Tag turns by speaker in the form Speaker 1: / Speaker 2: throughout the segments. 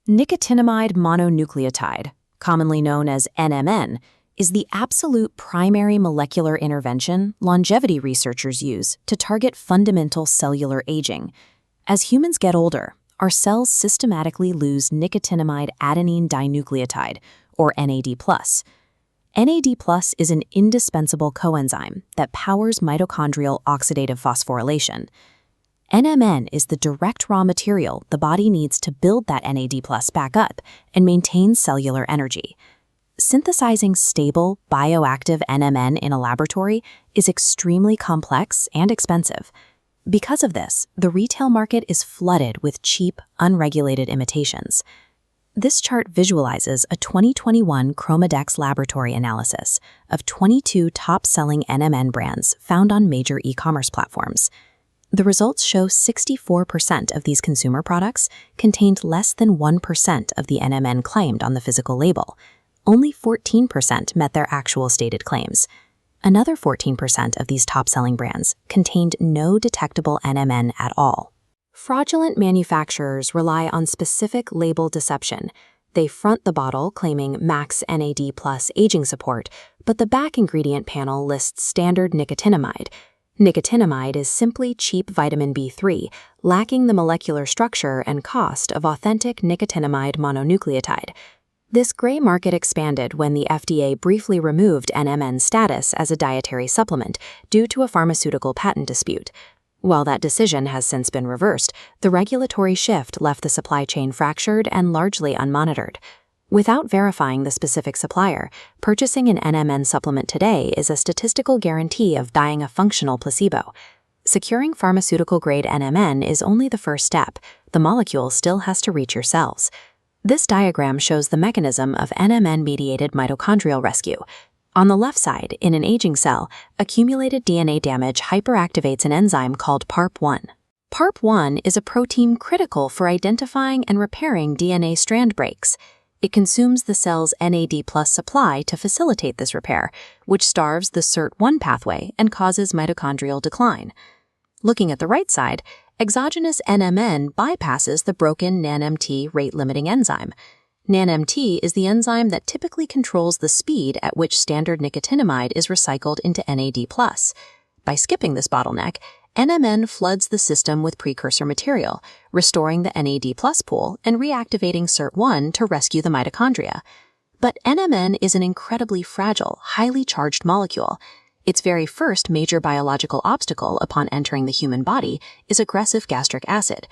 Speaker 1: Nicotinamide mononucleotide, commonly known as NMN, is the absolute primary molecular intervention longevity researchers use to target fundamental cellular aging. As humans get older, our cells systematically lose nicotinamide adenine dinucleotide, or NAD+. NAD+ is an indispensable coenzyme that powers mitochondrial oxidative phosphorylation. NMN is the direct raw material the body needs to build that NAD+ back up and maintain cellular energy. Synthesizing stable, bioactive NMN in a laboratory is extremely complex and expensive. Because of this, the retail market is flooded with cheap, unregulated imitations. This chart visualizes a 2021 ChromaDex laboratory analysis of 22 top-selling NMN brands found on major e-commerce platforms. The results show 64% of these consumer products contained less than 1% of the NMN claimed on the physical label. Only 14% met their actual stated claims. Another 14% of these top-selling brands contained no detectable NMN at all. Fraudulent manufacturers rely on specific label deception. They front the bottle claiming max NAD+ aging support, but the back ingredient panel lists standard nicotinamide. Nicotinamide is simply cheap vitamin B3, lacking the molecular structure and cost of authentic nicotinamide mononucleotide. This gray market expanded when the FDA briefly removed NMN status as a dietary supplement due to a pharmaceutical patent dispute. While that decision has since been reversed, the regulatory shift left the supply chain fractured and largely unmonitored. Without verifying the specific supplier, purchasing an NMN supplement today is a statistical guarantee of buying a functional placebo. Securing pharmaceutical-grade NMN is only the first step. The molecule still has to reach your cells. This diagram shows the mechanism of NMN-mediated mitochondrial rescue. On the left side, in an aging cell, accumulated DNA damage hyperactivates an enzyme called PARP1. PARP1 is a protein critical for identifying and repairing DNA strand breaks. It consumes the cell's NAD+ supply to facilitate this repair, which starves the SIRT1 pathway and causes mitochondrial decline. Looking at the right side, exogenous NMN bypasses the broken NANMT rate-limiting enzyme. NANMT is the enzyme that typically controls the speed at which standard nicotinamide is recycled into NAD+. By skipping this bottleneck, NMN floods the system with precursor material, restoring the NAD+ pool and reactivating SIRT1 to rescue the mitochondria. But NMN is an incredibly fragile, highly charged molecule. Its very first major biological obstacle upon entering the human body is aggressive gastric acid.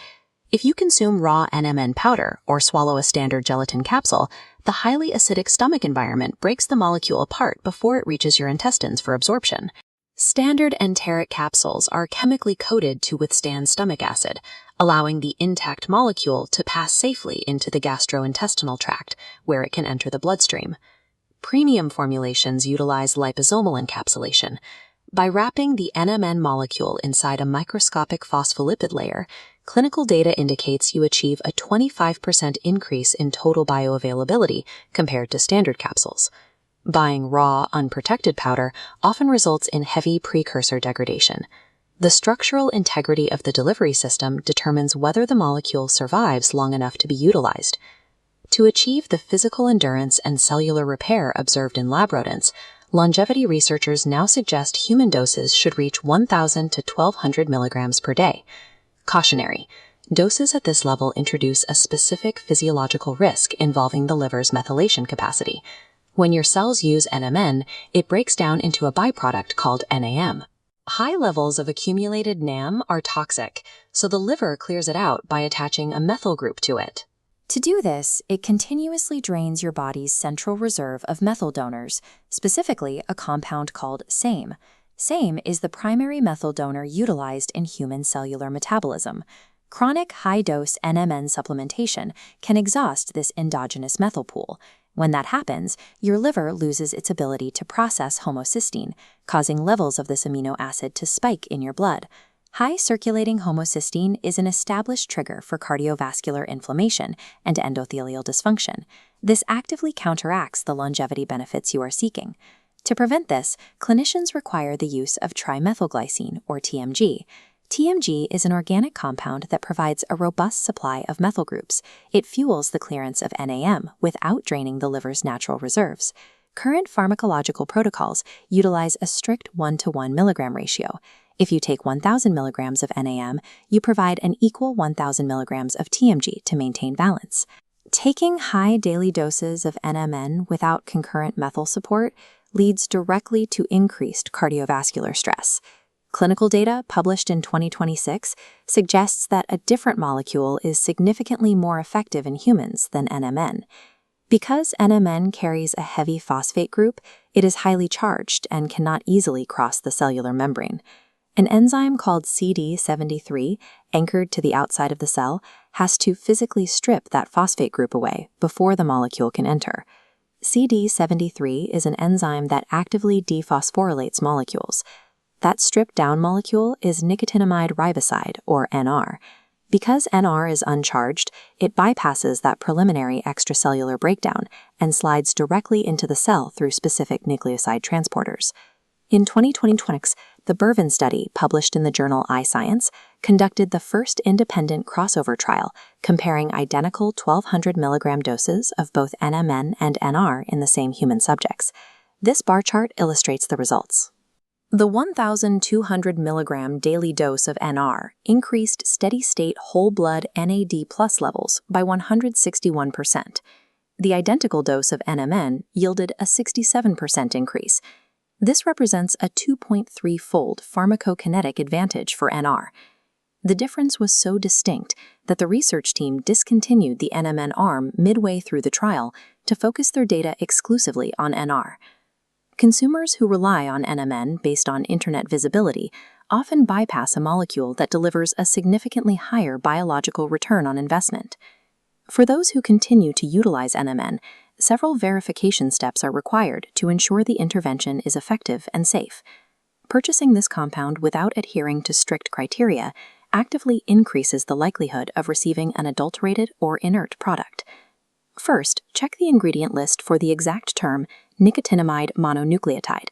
Speaker 1: If you consume raw NMN powder or swallow a standard gelatin capsule, the highly acidic stomach environment breaks the molecule apart before it reaches your intestines for absorption. Standard Enteric capsules are chemically coated to withstand stomach acid, allowing the intact molecule to pass safely into the gastrointestinal tract, where it can enter the bloodstream. Premium formulations utilize liposomal encapsulation. By wrapping the NMN molecule inside a microscopic phospholipid layer, clinical data indicates you achieve a 25% increase in total bioavailability compared to standard capsules. Buying raw, unprotected powder often results in heavy precursor degradation. The structural integrity of the delivery system determines whether the molecule survives long enough to be utilized. To achieve the physical endurance and cellular repair observed in lab rodents, longevity researchers now suggest human doses should reach 1,000 to 1,200 milligrams per day. Cautionary: doses at this level introduce a specific physiological risk involving the liver's methylation capacity. When your cells use NMN, it breaks down into a byproduct called NAM. High levels of accumulated NAM are toxic, so the liver clears it out by attaching a methyl group to it.
Speaker 2: To do this, it continuously drains your body's central reserve of methyl donors, specifically a compound called SAMe. SAMe is the primary methyl donor utilized in human cellular metabolism. Chronic high-dose NMN supplementation can exhaust this endogenous methyl pool. When that happens, your liver loses its ability to process homocysteine, causing levels of this amino acid to spike in your blood. High circulating homocysteine is an established trigger for cardiovascular inflammation and endothelial dysfunction. This actively counteracts the longevity benefits you are seeking. To prevent this, clinicians require the use of trimethylglycine, or TMG. TMG is an organic compound that provides a robust supply of methyl groups. It fuels the clearance of NAM without draining the liver's natural reserves. Current pharmacological protocols utilize a strict 1-to-1 milligram ratio. If you take 1,000 milligrams of NAM, you provide an equal 1,000 milligrams of TMG to maintain balance. Taking high daily doses of NMN without concurrent methyl support leads directly to increased cardiovascular stress. Clinical data published in 2026 suggests that a different molecule is significantly more effective in humans than NMN. Because NMN carries a heavy phosphate group, it is highly charged and cannot easily cross the cellular membrane. An enzyme called CD73, anchored to the outside of the cell, has to physically strip that phosphate group away before the molecule can enter. CD73 is an enzyme that actively dephosphorylates molecules. That stripped-down molecule is nicotinamide riboside, or NR. Because NR is uncharged, it bypasses that preliminary extracellular breakdown and slides directly into the cell through specific nucleoside transporters. In 2026, the Bervin study, published in the journal iScience, conducted the first independent crossover trial comparing identical 1,200 milligram doses of both NMN and NR in the same human subjects. This bar chart illustrates the results. The 1,200 milligram daily dose of NR increased steady-state whole blood NAD+ levels by 161%. The identical dose of NMN yielded a 67% increase. This represents a 2.3-fold pharmacokinetic advantage for NR. The difference was so distinct that the research team discontinued the NMN arm midway through the trial to focus their data exclusively on NR. Consumers who rely on NMN based on internet visibility often bypass a molecule that delivers a significantly higher biological return on investment. For those who continue to utilize NMN, several verification steps are required to ensure the intervention is effective and safe. Purchasing this compound without adhering to strict criteria actively increases the likelihood of receiving an adulterated or inert product. First, check the ingredient list for the exact term nicotinamide mononucleotide.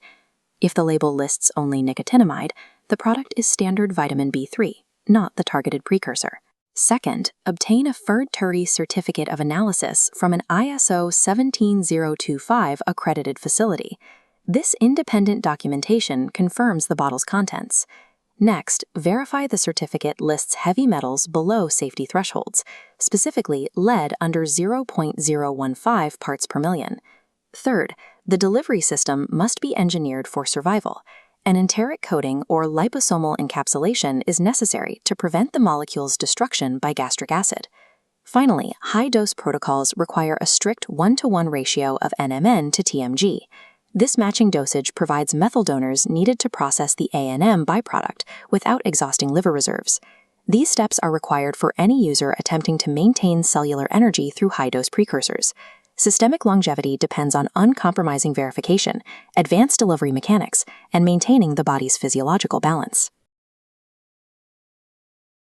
Speaker 2: If the label lists only nicotinamide, the product is standard vitamin B3, not the targeted precursor. Second, obtain a third-party certificate of analysis from an ISO 17025 accredited facility. This independent documentation confirms the bottle's contents. Next, verify the certificate lists heavy metals below safety thresholds, specifically lead under 0.015 parts per million. Third, the delivery system must be engineered for survival. An enteric coating or liposomal encapsulation is necessary to prevent the molecule's destruction by gastric acid. Finally, high-dose protocols require a strict 1-to-1 ratio of NMN to TMG. This matching dosage provides methyl donors needed to process the ANM byproduct without exhausting liver reserves. These steps are required for any user attempting to maintain cellular energy through high-dose precursors. Systemic longevity depends on uncompromising verification, advanced delivery mechanics, and maintaining the body's physiological balance.